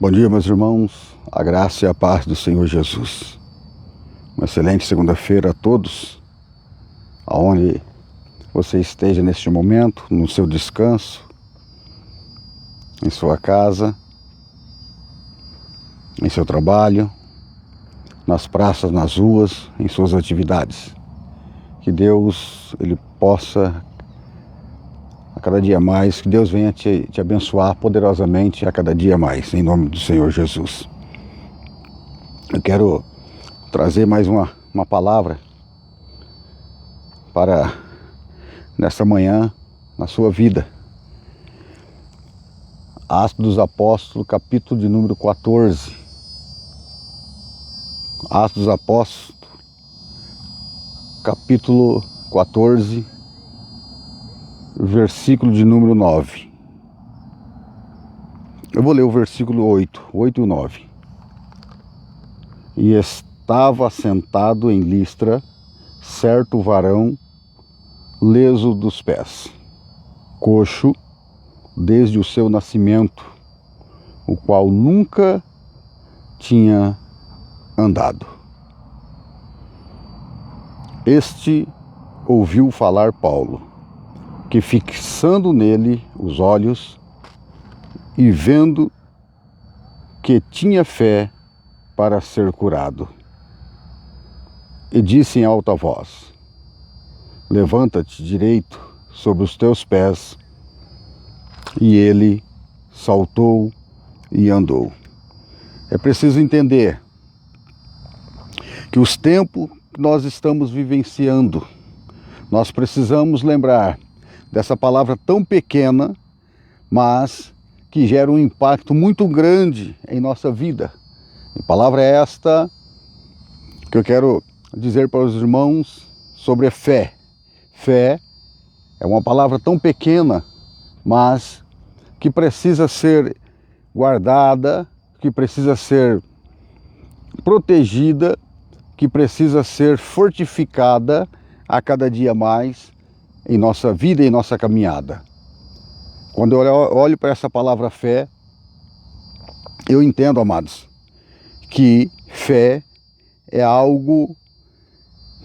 Bom dia, meus irmãos, a graça e a paz do Senhor Jesus. Uma excelente segunda-feira a todos, aonde você esteja neste momento, no seu descanso, em sua casa, em seu trabalho, nas praças, nas ruas, em suas atividades. Que Deus ele possa, a cada dia mais, que Deus venha te abençoar poderosamente a cada dia mais, em nome do Senhor Jesus. Eu quero trazer mais uma palavra para nesta manhã, na sua vida. Atos dos Apóstolos, capítulo de número 14. Atos dos Apóstolos, capítulo 14, versículo de número 9. Eu vou ler o versículo 8 e 9. E estava sentado em Listra certo varão leso dos pés, coxo desde o seu nascimento, o qual nunca tinha andado. Este ouviu falar Paulo, que fixando nele os olhos e vendo que tinha fé para ser curado, e disse em alta voz: levanta-te direito sobre os teus pés. E ele saltou e andou. É preciso entender que os tempos que nós estamos vivenciando, nós precisamos lembrar dessa palavra tão pequena, mas que gera um impacto muito grande em nossa vida. A palavra é esta que eu quero dizer para os irmãos sobre a fé. Fé é uma palavra tão pequena, mas que precisa ser guardada, que precisa ser protegida, que precisa ser fortificada a cada dia mais em nossa vida e em nossa caminhada. Quando eu olho para essa palavra fé, eu entendo, amados, que fé é algo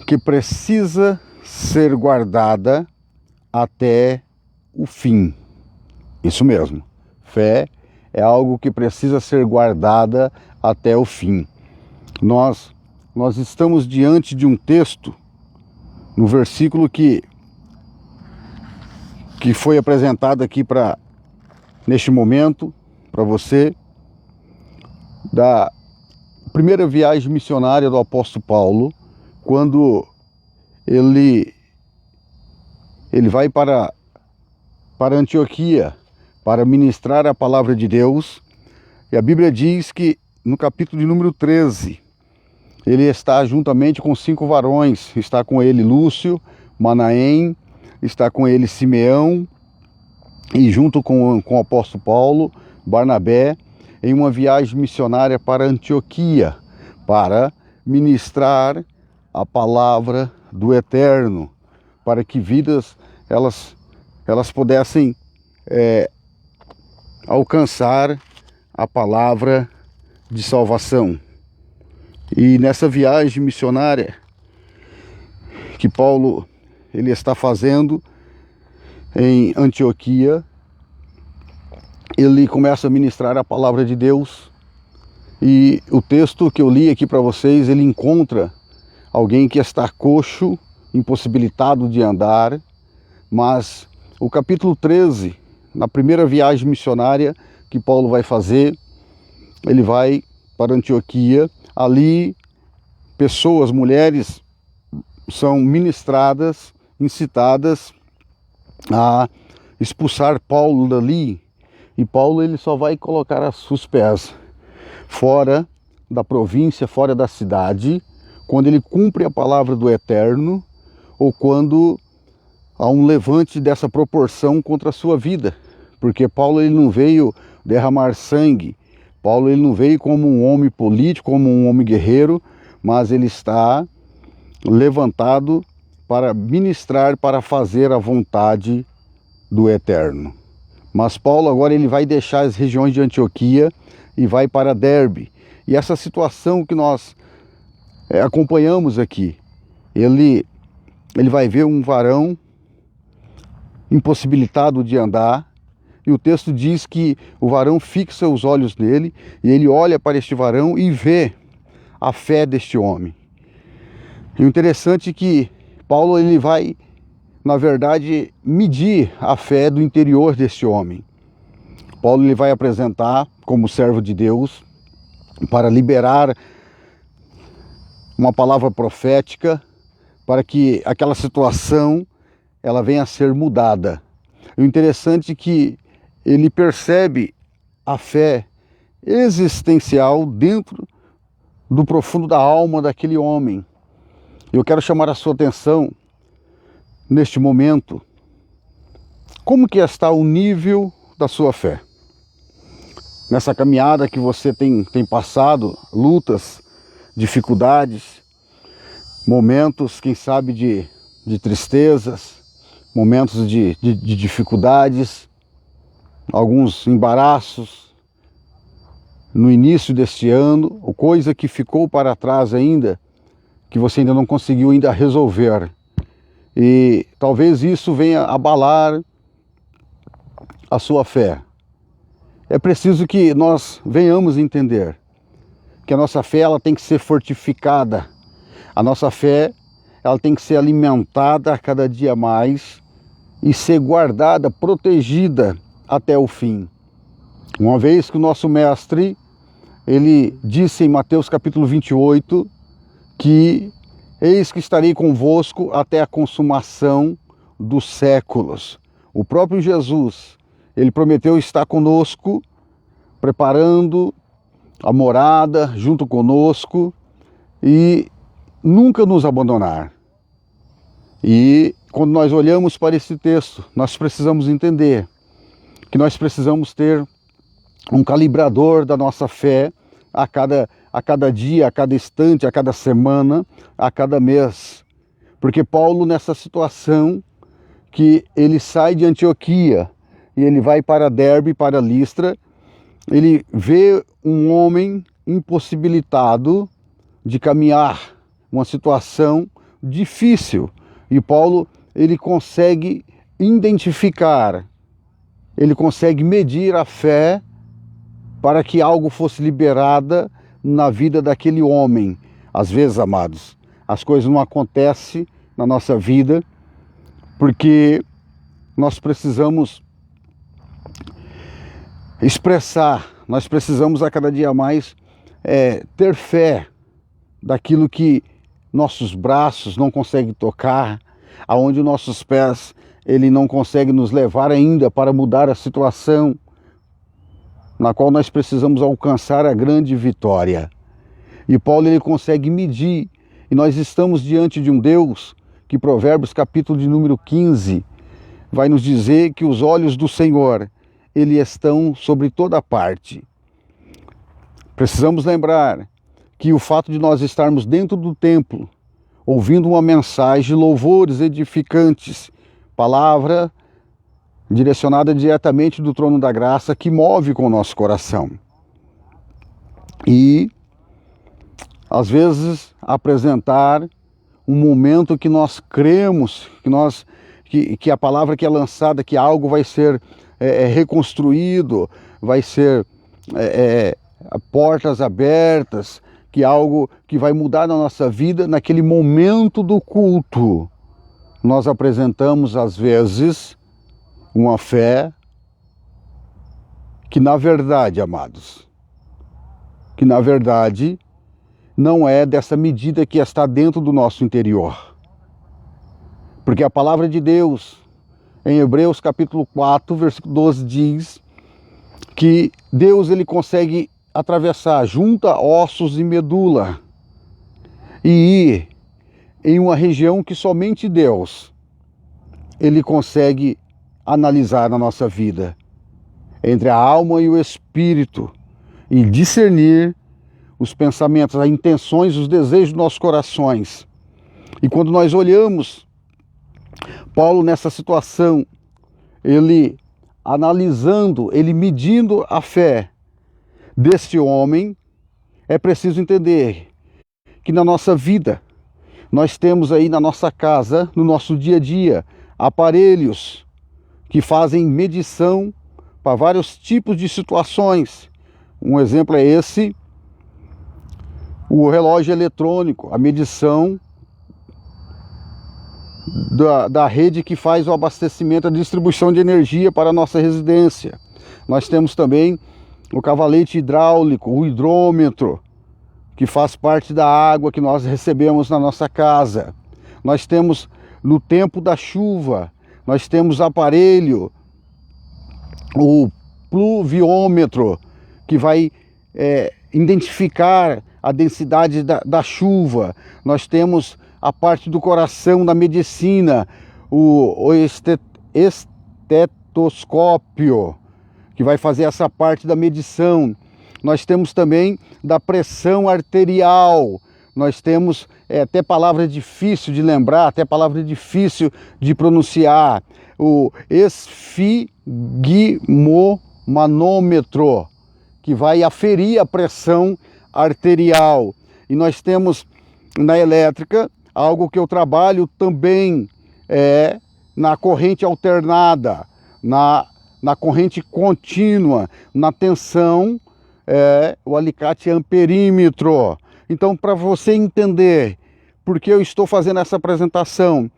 que precisa ser guardada até o fim. Isso mesmo, fé é algo que precisa ser guardada até o fim. Nós estamos diante de um texto, no versículo que foi apresentado aqui neste momento, para você, da primeira viagem missionária do apóstolo Paulo, quando ele vai para Antioquia para ministrar a palavra de Deus. E a Bíblia diz que no capítulo de número 13, ele está juntamente com 5 varões. Está com ele Lúcio, Manaém, está com ele Simeão, e junto com o apóstolo Paulo, Barnabé, em uma viagem missionária para Antioquia, para ministrar a palavra do Eterno, para que vidas elas pudessem alcançar a palavra de salvação. E nessa viagem missionária que Paulo ele está fazendo em Antioquia, ele começa a ministrar a palavra de Deus. E o texto que eu li aqui para vocês, ele encontra alguém que está coxo, impossibilitado de andar, mas o capítulo 13, na primeira viagem missionária que Paulo vai fazer, ele vai para Antioquia. Ali, pessoas, mulheres, são ministradas, incitadas a expulsar Paulo dali. E Paulo ele só vai colocar os pés fora da província, fora da cidade, quando ele cumpre a palavra do Eterno, ou quando há um levante dessa proporção contra a sua vida. Porque Paulo ele não veio derramar sangue, Paulo ele não veio como um homem político, como um homem guerreiro, mas ele está levantado para ministrar, para fazer a vontade do Eterno. Mas Paulo agora ele vai deixar as regiões de Antioquia e vai para Derbe. E essa situação que nós acompanhamos aqui, ele vai ver um varão impossibilitado de andar, e o texto diz que o varão fixa os olhos nele, e ele olha para este varão e vê a fé deste homem. E o interessante é que Paulo ele vai, na verdade, medir a fé do interior deste homem. Paulo ele vai apresentar como servo de Deus para liberar uma palavra profética para que aquela situação ela venha a ser mudada. O interessante é que ele percebe a fé existencial dentro do profundo da alma daquele homem. Eu quero chamar a sua atenção neste momento. Como que está o nível da sua fé? Nessa caminhada que você tem passado, lutas, dificuldades, momentos, quem sabe, de tristezas, momentos de dificuldades, alguns embaraços no início deste ano, ou coisa que ficou para trás ainda, que você ainda não conseguiu ainda resolver. E talvez isso venha abalar a sua fé. É preciso que nós venhamos entender que a nossa fé ela tem que ser fortificada. A nossa fé ela tem que ser alimentada a cada dia mais e ser guardada, protegida até o fim. Uma vez que o nosso mestre, ele disse em Mateus capítulo 28, que eis que estarei convosco até a consumação dos séculos. O próprio Jesus, ele prometeu estar conosco, preparando a morada junto conosco e nunca nos abandonar. E quando nós olhamos para esse texto, nós precisamos entender que nós precisamos ter um calibrador da nossa fé a cada dia, a cada instante, a cada semana, a cada mês. Porque Paulo, nessa situação que ele sai de Antioquia e ele vai para Derbe, para Listra, ele vê um homem impossibilitado de caminhar, uma situação difícil. E Paulo, ele consegue identificar, ele consegue medir a fé para que algo fosse liberada na vida daquele homem. Às vezes, amados, as coisas não acontecem na nossa vida porque nós precisamos expressar, nós precisamos a cada dia mais ter fé daquilo que nossos braços não conseguem tocar, aonde nossos pés ele não consegue nos levar ainda para mudar a situação na qual nós precisamos alcançar a grande vitória. E Paulo ele consegue medir, e nós estamos diante de um Deus que Provérbios capítulo de número 15 vai nos dizer que os olhos do Senhor eles estão sobre toda parte. Precisamos lembrar que o fato de nós estarmos dentro do templo, ouvindo uma mensagem, louvores edificantes, palavra direcionada diretamente do trono da graça, que move com o nosso coração. E, às vezes, apresentar um momento que nós cremos, que a palavra que é lançada, que algo vai ser reconstruído, vai ser portas abertas, que algo que vai mudar na nossa vida naquele momento do culto. Nós apresentamos, às vezes, uma fé que, na verdade, amados, que, na verdade, não é dessa medida que está dentro do nosso interior. Porque a palavra de Deus, em Hebreus capítulo 4, versículo 12, diz que Deus ele consegue atravessar, junta ossos e medula, e ir em uma região que somente Deus ele consegue analisar na nossa vida, entre a alma e o espírito, e discernir os pensamentos, as intenções, os desejos dos nossos corações. E quando nós olhamos Paulo nessa situação, ele analisando, ele medindo a fé deste homem, é preciso entender que na nossa vida, nós temos aí na nossa casa, no nosso dia a dia, aparelhos que fazem medição para vários tipos de situações. Um exemplo é esse, o relógio eletrônico, a medição da rede que faz o abastecimento, a distribuição de energia para a nossa residência. Nós temos também o cavalete hidráulico, o hidrômetro, que faz parte da água que nós recebemos na nossa casa. Nós temos, no tempo da chuva, nós temos aparelho, o pluviômetro, que vai identificar a densidade da chuva. Nós temos a parte do coração da medicina, o estetoscópio, que vai fazer essa parte da medição. Nós temos também da pressão arterial. Nós temos até palavra difícil de lembrar, até palavra difícil de pronunciar. O esfigmomanômetro, que vai aferir a pressão arterial. E nós temos na elétrica algo que eu trabalho também na corrente alternada, na corrente contínua, na tensão, o alicate amperímetro. Então, para você entender por que eu estou fazendo essa apresentação,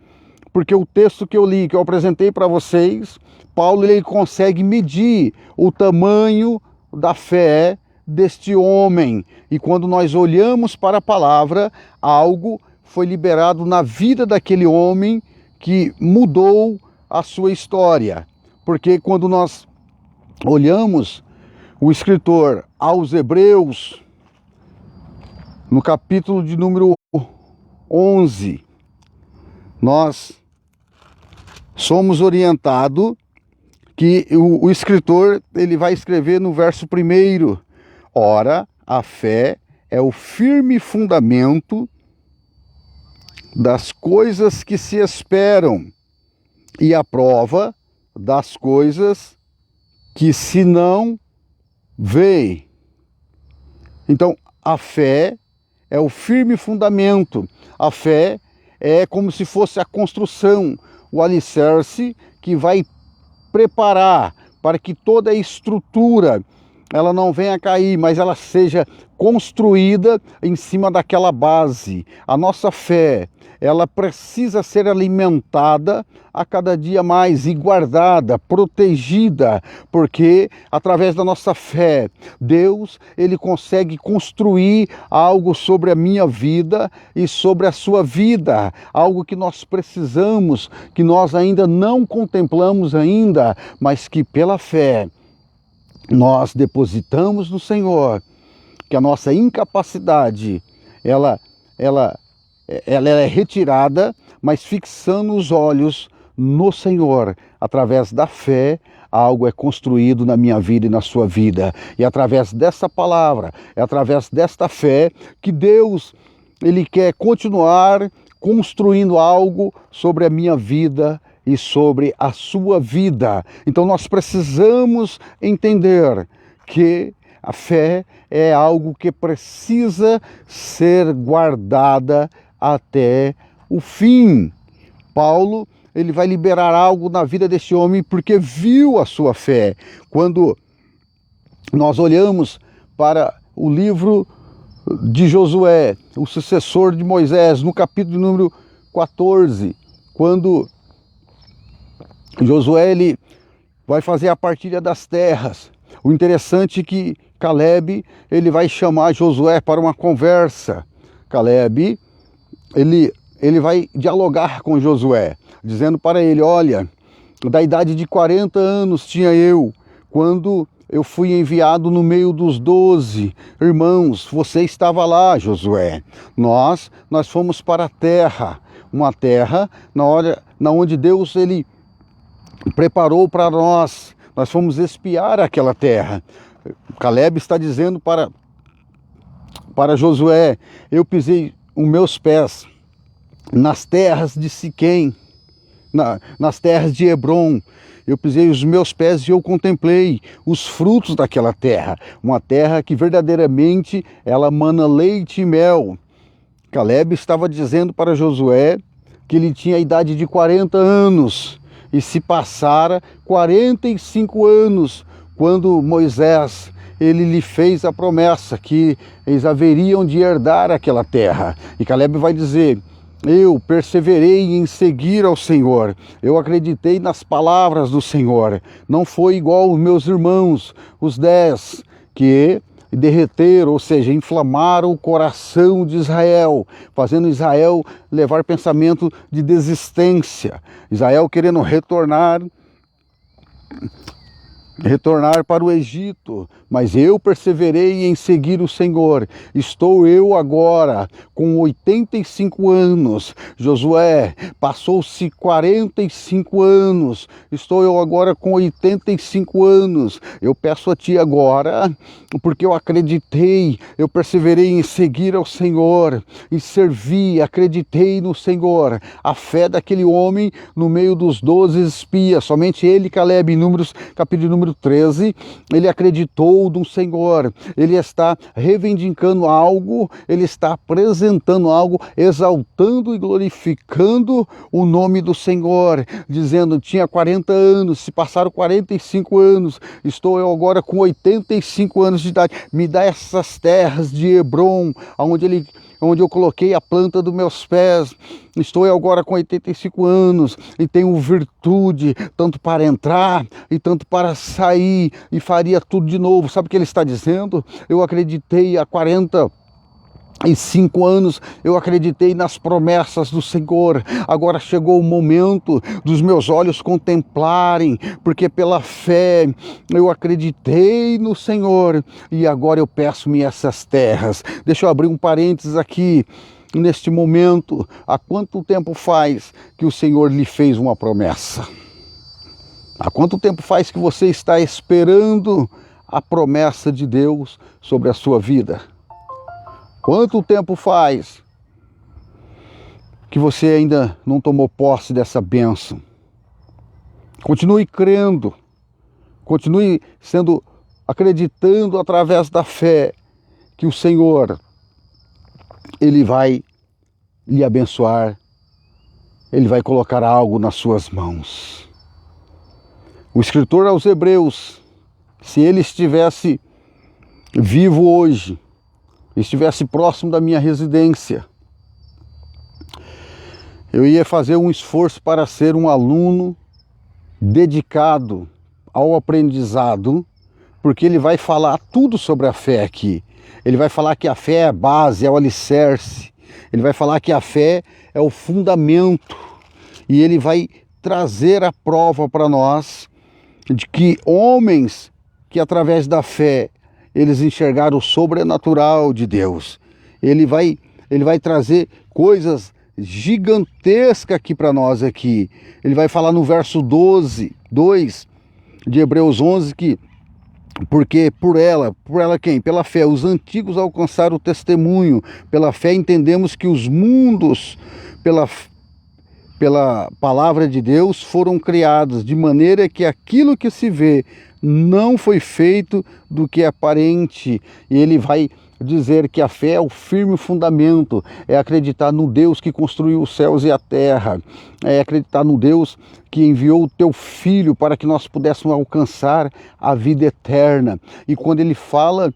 porque o texto que eu li, que eu apresentei para vocês, Paulo ele consegue medir o tamanho da fé deste homem. E quando nós olhamos para a palavra, algo foi liberado na vida daquele homem que mudou a sua história. Porque quando nós olhamos o escritor aos Hebreus, no capítulo de número 11, nós somos orientados que o escritor ele vai escrever no verso 1: ora, a fé é o firme fundamento das coisas que se esperam e a prova das coisas que se não veem. Então, a fé é o firme fundamento. A fé é como se fosse a construção, o alicerce que vai preparar para que toda a estrutura ela não venha a cair, mas ela seja construída em cima daquela base. A nossa fé, ela precisa ser alimentada a cada dia mais e guardada, protegida, porque através da nossa fé, Deus, ele consegue construir algo sobre a minha vida e sobre a sua vida, algo que nós precisamos, que nós ainda não contemplamos ainda, mas que pela fé nós depositamos no Senhor, que a nossa incapacidade, ela é retirada, mas fixando os olhos no Senhor. Através da fé, algo é construído na minha vida e na sua vida. E através dessa palavra, é através desta fé que Deus, ele quer continuar construindo algo sobre a minha vida e sobre a sua vida. Então nós precisamos entender que a fé é algo que precisa ser guardada até o fim. Paulo, ele vai liberar algo na vida desse homem porque viu a sua fé. Quando nós olhamos para o livro de Josué, o sucessor de Moisés, no capítulo número 14, quando Josué ele vai fazer a partilha das terras. O interessante é que Caleb ele vai chamar Josué para uma conversa. Caleb ele vai dialogar com Josué, dizendo para ele: olha, da idade de 40 anos tinha eu, quando eu fui enviado no meio dos 12 irmãos. Você estava lá, Josué. Nós fomos para a terra, uma terra na onde Deus ele preparou para nós. Nós fomos espiar aquela terra. Caleb está dizendo para Josué: eu pisei os meus pés nas terras de Siquém, nas terras de Hebron. eu pisei os meus pés e eu contemplei os frutos daquela terra, uma terra que verdadeiramente ela mana leite e mel. Caleb estava dizendo para Josué que ele tinha a idade de 40 anos e se passara 45 anos quando Moisés ele lhe fez a promessa que eles haveriam de herdar aquela terra. E Caleb vai dizer: eu perseverei em seguir ao Senhor, eu acreditei nas palavras do Senhor, não foi igual os meus irmãos, os 10, que derreteram, ou seja, inflamaram o coração de Israel, fazendo Israel levar pensamento de desistência, Israel querendo retornar para o Egito, mas eu perseverei em seguir o Senhor. Estou eu agora com 85 anos. Josué, passou-se 45 anos. Estou eu agora com 85 anos. Eu peço a ti agora, porque eu acreditei, eu perseverei em seguir ao Senhor, e servi, acreditei no Senhor. A fé daquele homem no meio dos 12 espias, somente ele, Caleb, em Números, capítulo número 13, ele acreditou no Senhor, ele está reivindicando algo, ele está apresentando algo, exaltando e glorificando o nome do Senhor, dizendo: tinha 40 anos, se passaram 45 anos, estou eu agora com 85 anos de idade, me dá essas terras de Hebron, onde eu coloquei a planta dos meus pés. Estou agora com 85 anos e tenho virtude tanto para entrar e tanto para sair, e faria tudo de novo. Sabe o que ele está dizendo? Eu acreditei há 45 anos, eu acreditei nas promessas do Senhor. Agora chegou o momento dos meus olhos contemplarem, porque pela fé eu acreditei no Senhor e agora eu peço-me essas terras. Deixa eu abrir um parênteses aqui. Neste momento, há quanto tempo faz que o Senhor lhe fez uma promessa? Há quanto tempo faz que você está esperando a promessa de Deus sobre a sua vida? Quanto tempo faz que você ainda não tomou posse dessa bênção? Continue crendo, continue acreditando através da fé que o Senhor, Ele vai lhe abençoar, Ele vai colocar algo nas suas mãos. O escritor aos Hebreus, se ele estivesse vivo hoje, estivesse próximo da minha residência, eu ia fazer um esforço para ser um aluno dedicado ao aprendizado, porque ele vai falar tudo sobre a fé aqui. Ele vai falar que a fé é a base, é o alicerce. Ele vai falar que a fé é o fundamento. E ele vai trazer a prova para nós de que homens que através da fé eles enxergaram o sobrenatural de Deus. Ele vai trazer coisas gigantescas aqui para nós aqui. Ele vai falar no verso 2 de Hebreus 11 que porque por ela quem? Pela fé, os antigos alcançaram o testemunho. Pela fé entendemos que os mundos, pela palavra de Deus, foram criados, de maneira que aquilo que se vê não foi feito do que é aparente. E ele vai dizer que a fé é o firme fundamento, é acreditar no Deus que construiu os céus e a terra, é acreditar no Deus que enviou o teu Filho para que nós pudéssemos alcançar a vida eterna. E quando ele fala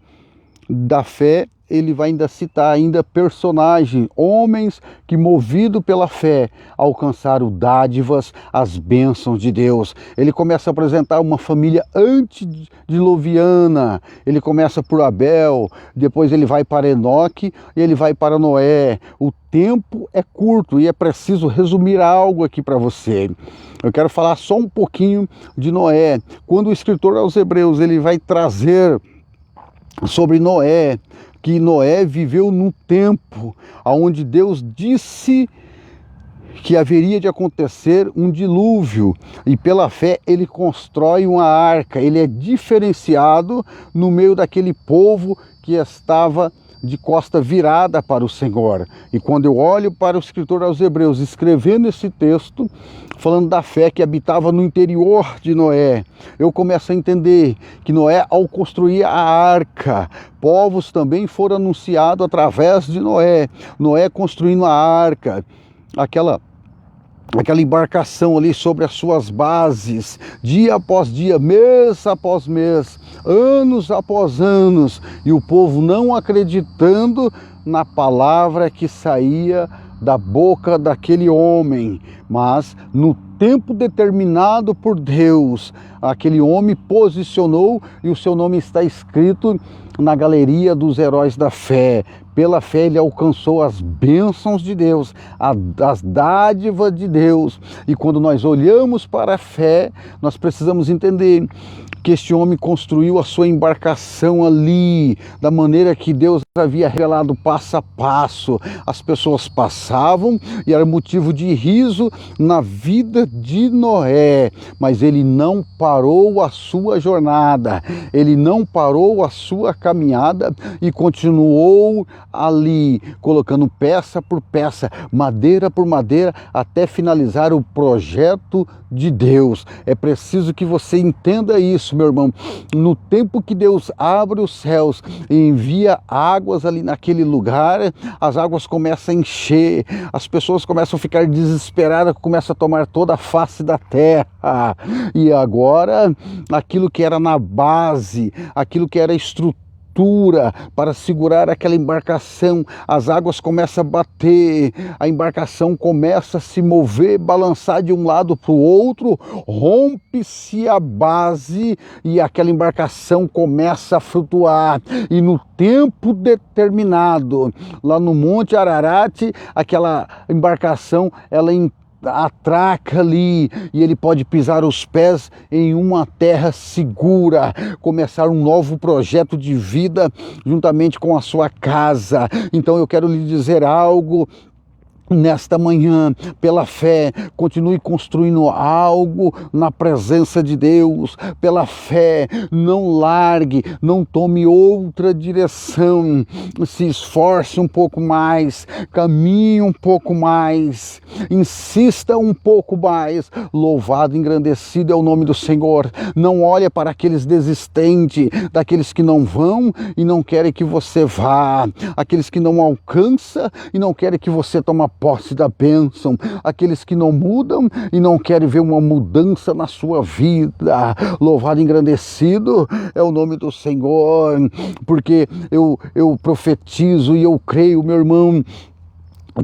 da fé, ele vai ainda citar personagens, homens que, movido pela fé, alcançaram dádivas, as bênçãos de Deus. Ele começa a apresentar uma família antediluviana. Ele começa por Abel, depois ele vai para Enoque e ele vai para Noé. O tempo é curto e é preciso resumir algo aqui para você. Eu quero falar só um pouquinho de Noé. Quando o escritor aos Hebreus ele vai trazer sobre Noé, que Noé viveu num tempo onde Deus disse que haveria de acontecer um dilúvio, e pela fé ele constrói uma arca. Ele é diferenciado no meio daquele povo que estava de costa virada para o Senhor. E quando eu olho para o escritor aos Hebreus escrevendo esse texto, falando da fé que habitava no interior de Noé, eu começo a entender que Noé, ao construir a arca, povos também foram anunciados através de Noé. Noé construindo a arca, aquela embarcação ali sobre as suas bases, dia após dia, mês após mês, anos após anos, e o povo não acreditando na palavra que saía da boca daquele homem, mas no tempo determinado por Deus, aquele homem posicionou e o seu nome está escrito na galeria dos heróis da fé. Pela fé ele alcançou as bênçãos de Deus, as dádivas de Deus. E quando nós olhamos para a fé, nós precisamos entender que este homem construiu a sua embarcação ali, da maneira que Deus havia revelado passo a passo. As pessoas passavam e era motivo de riso na vida de Noé, mas ele não parou a sua jornada, ele não parou a sua caminhada e continuou ali, colocando peça por peça, madeira por madeira, até finalizar o projeto de Deus. É preciso que você entenda isso, meu irmão. No tempo que Deus abre os céus e envia águas ali naquele lugar, as águas começam a encher, as pessoas começam a ficar desesperadas, começam a tomar toda a face da terra. E agora, aquilo que era na base, aquilo que era estrutura para segurar aquela embarcação, as águas começam a bater, a embarcação começa a se mover, balançar de um lado para o outro, rompe-se a base e aquela embarcação começa a flutuar. E no tempo determinado, lá no Monte Ararat, aquela embarcação, ela atraca ali e ele pode pisar os pés em uma terra segura, começar um novo projeto de vida juntamente com a sua casa. Então eu quero lhe dizer algo nesta manhã, pela fé, continue construindo algo na presença de Deus. Pela fé, não largue, não tome outra direção, se esforce um pouco mais, caminhe um pouco mais, insista um pouco mais. Louvado, engrandecido é o nome do Senhor. Não olhe para aqueles desistentes, daqueles que não vão e não querem que você vá, aqueles que não alcançam e não querem que você tome posse da bênção, aqueles que não mudam e não querem ver uma mudança na sua vida. Louvado e engrandecido é o nome do Senhor, porque eu profetizo e eu creio, meu irmão,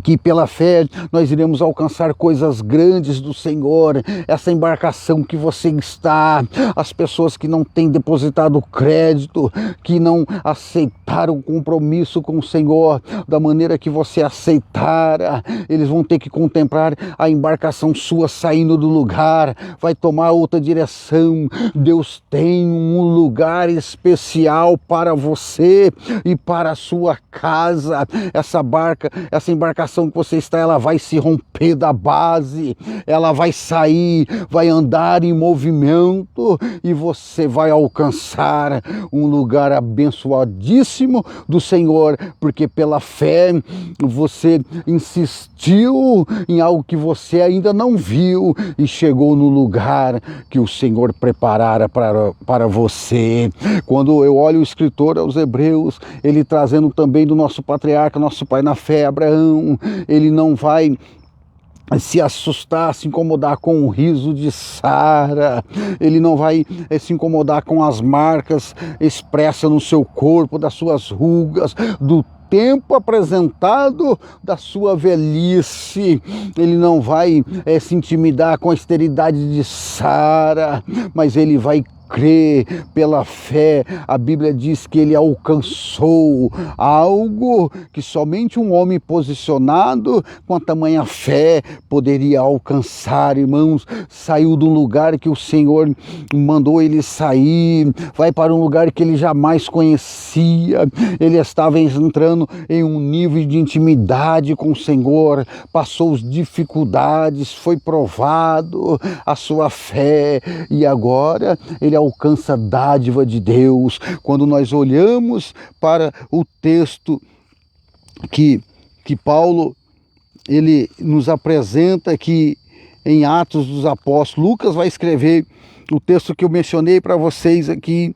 que pela fé nós iremos alcançar coisas grandes do Senhor. Essa embarcação que você está, as pessoas que não têm depositado crédito, que não aceitaram o compromisso com o Senhor da maneira que você aceitara, eles vão ter que contemplar a embarcação sua saindo do lugar, vai tomar outra direção. Deus tem um lugar especial para você e para a sua casa. Essa embarcação que você está, ela vai se romper da base, ela vai sair, vai andar em movimento e você vai alcançar um lugar abençoadíssimo do Senhor, porque pela fé você insistiu em algo que você ainda não viu e chegou no lugar que o Senhor preparara para você. Quando eu olho o escritor aos Hebreus, ele trazendo também do nosso patriarca, nosso pai na fé, Abraão, ele não vai se assustar, se incomodar com o riso de Sara, ele não vai se incomodar com as marcas expressas no seu corpo, das suas rugas, do tempo apresentado da sua velhice. Ele não vai se intimidar com a esterilidade de Sara, mas ele vai crer pela fé. A Bíblia diz que ele alcançou algo que somente um homem posicionado com a tamanha fé poderia alcançar, irmãos. Saiu do lugar que o Senhor mandou ele sair, vai para um lugar que ele jamais conhecia. Ele estava entrando em um nível de intimidade com o Senhor, passou as dificuldades, foi provado a sua fé e agora ele ele alcança a dádiva de Deus. Quando nós olhamos para o texto que Paulo ele nos apresenta aqui em Atos dos Apóstolos, Lucas vai escrever o texto que eu mencionei para vocês aqui,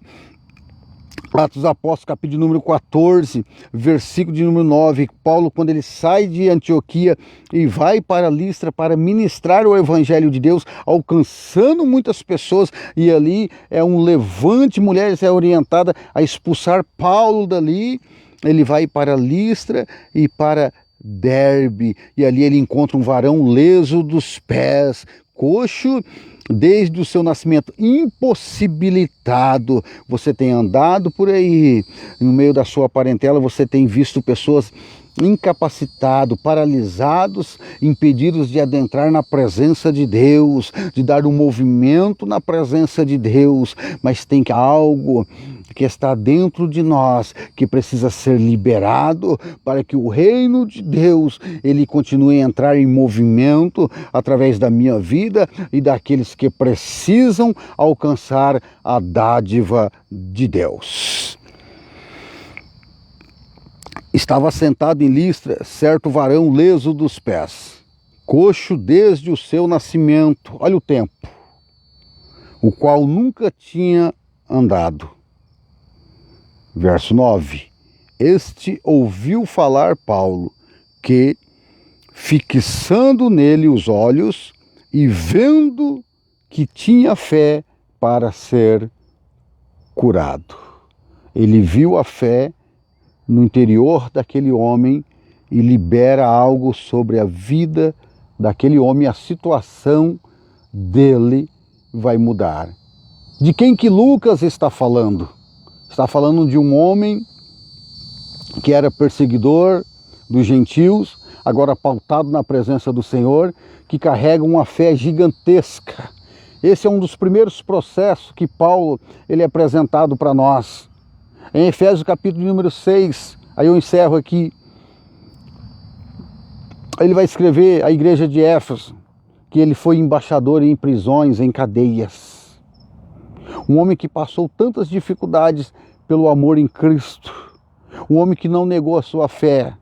Atos dos Apóstolos, capítulo de número 14, versículo de número 9. Paulo, quando ele sai de Antioquia e vai para Listra para ministrar o Evangelho de Deus, alcançando muitas pessoas, e ali é um levante, mulheres é orientada a expulsar Paulo dali. Ele vai para Listra e para Derbe, e ali ele encontra um varão leso dos pés, coxo desde o seu nascimento, impossibilitado. Você tem andado por aí, no meio da sua parentela, você tem visto pessoas incapacitados, paralisados, impedidos de adentrar na presença de Deus, de dar um movimento na presença de Deus, mas tem algo que está dentro de nós, que precisa ser liberado para que o reino de Deus ele continue a entrar em movimento através da minha vida e daqueles que precisam alcançar a dádiva de Deus. Estava sentado em Listra certo varão leso dos pés, coxo desde o seu nascimento, olha o tempo, o qual nunca tinha andado. Verso 9. Este ouviu falar Paulo, que, fixando nele os olhos e vendo que tinha fé para ser curado. Ele viu a fé no interior daquele homem e libera algo sobre a vida daquele homem, a situação dele vai mudar. De quem que Lucas está falando? Está falando de um homem que era perseguidor dos gentios, agora pautado na presença do Senhor, que carrega uma fé gigantesca. Esse é um dos primeiros processos que Paulo ele é apresentado para nós. Em Efésios capítulo número 6, aí eu encerro aqui, ele vai escrever à igreja de Éfeso que ele foi embaixador em prisões, em cadeias. Um homem que passou tantas dificuldades pelo amor em Cristo. Um homem que não negou a sua fé.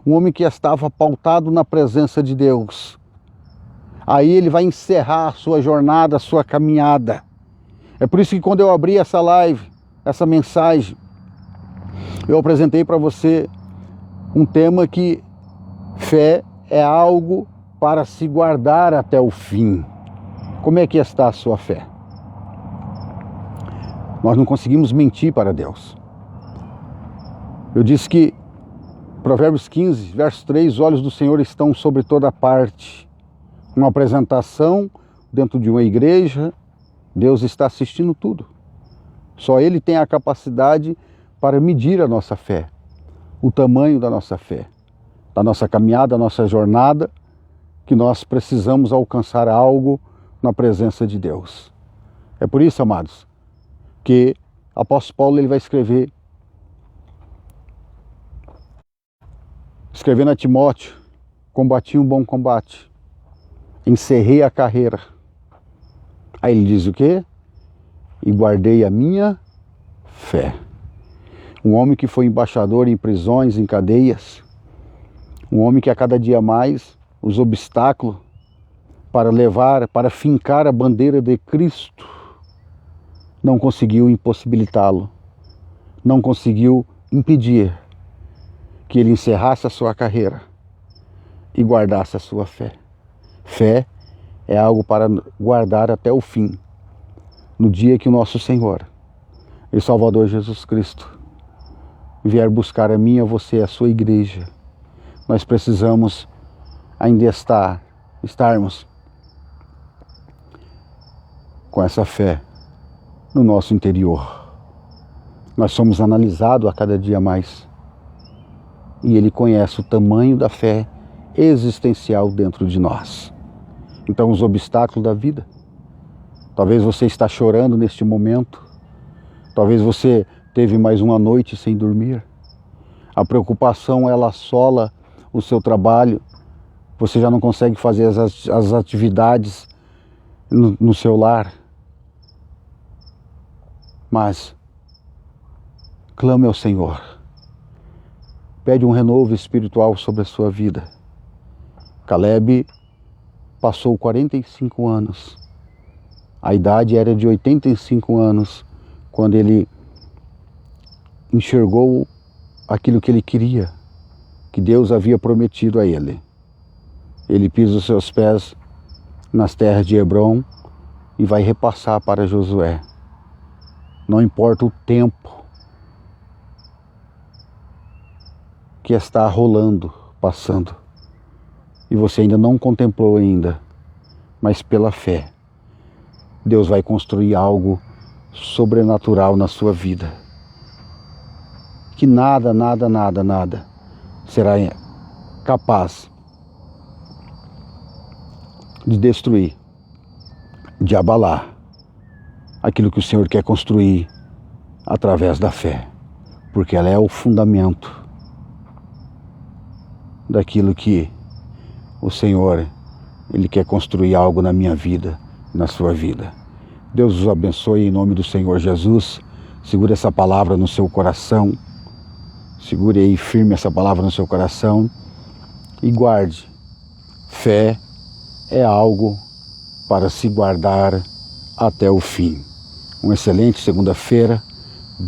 Um homem que estava pautado na presença de Deus. Aí ele vai encerrar a sua jornada, a sua caminhada. É por isso que quando eu abri essa live, essa mensagem, eu apresentei para você um tema que fé é algo para se guardar até o fim. Como é que está a sua fé? Nós não conseguimos mentir para Deus. Eu disse que Provérbios 15, verso 3, os olhos do Senhor estão sobre toda parte. Uma apresentação dentro de uma igreja, Deus está assistindo tudo. Só Ele tem a capacidade para medir a nossa fé, o tamanho da nossa fé, da nossa caminhada, da nossa jornada, que nós precisamos alcançar algo na presença de Deus. É por isso, amados, que o apóstolo Paulo ele vai escrevendo a Timóteo: combati um bom combate, encerrei a carreira. Aí ele diz o quê? E guardei a minha fé. Um homem que foi embaixador em prisões, em cadeias, um homem que a cada dia mais os obstáculos para fincar a bandeira de Cristo, não conseguiu impossibilitá-lo, não conseguiu impedir que ele encerrasse a sua carreira e guardasse a sua fé. Fé é algo para guardar até o fim, no dia que o nosso Senhor e Salvador Jesus Cristo vier buscar a mim, a você, a sua igreja. Nós precisamos ainda estarmos com essa fé no nosso interior. Nós somos analisados a cada dia mais. E Ele conhece o tamanho da fé existencial dentro de nós. Então, os obstáculos da vida. Talvez você está chorando neste momento. Talvez você teve mais uma noite sem dormir. A preocupação, ela assola o seu trabalho. Você já não consegue fazer as atividades no seu lar. Mas clame ao Senhor. Pede um renovo espiritual sobre a sua vida. Caleb passou 45 anos. A idade era de 85 anos quando ele enxergou aquilo que ele queria, que Deus havia prometido a ele. Ele pisa os seus pés nas terras de Hebrom e vai repassar para Josué. Não importa o tempo que está rolando, passando, e você ainda não contemplou ainda, mas pela fé, Deus vai construir algo sobrenatural na sua vida. Que nada será capaz de destruir, de abalar aquilo que o Senhor quer construir através da fé, porque ela é o fundamento daquilo que o Senhor, Ele quer construir algo na minha vida, na sua vida. Deus os abençoe em nome do Senhor Jesus. Segure essa palavra no seu coração. Segure aí firme essa palavra no seu coração e guarde. Fé é algo para se guardar até o fim. Uma excelente segunda-feira.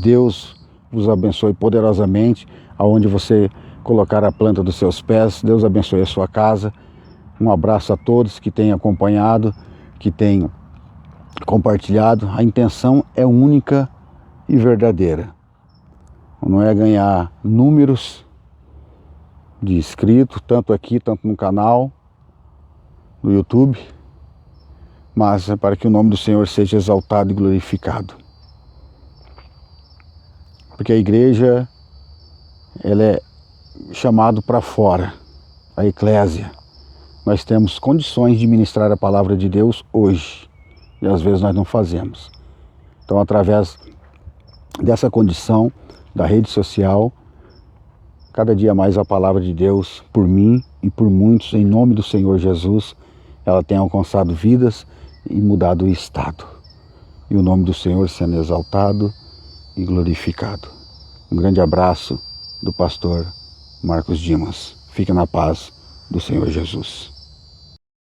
Deus vos abençoe poderosamente aonde você colocar a planta dos seus pés. Deus abençoe a sua casa. Um abraço a todos que têm acompanhado, que têm compartilhado. A intenção é única e verdadeira. Não é ganhar números de inscritos, tanto aqui, tanto no canal, no YouTube, mas é para que o nome do Senhor seja exaltado e glorificado. Porque a igreja, ela é chamada para fora, a eclésia. Nós temos condições de ministrar a palavra de Deus hoje, e às vezes nós não fazemos. Então, através dessa condição da rede social, cada dia mais a palavra de Deus, por mim e por muitos, em nome do Senhor Jesus, ela tem alcançado vidas e mudado o estado. E o nome do Senhor sendo exaltado e glorificado. Um grande abraço do pastor Marcos Dimas. Fique na paz do Senhor Jesus.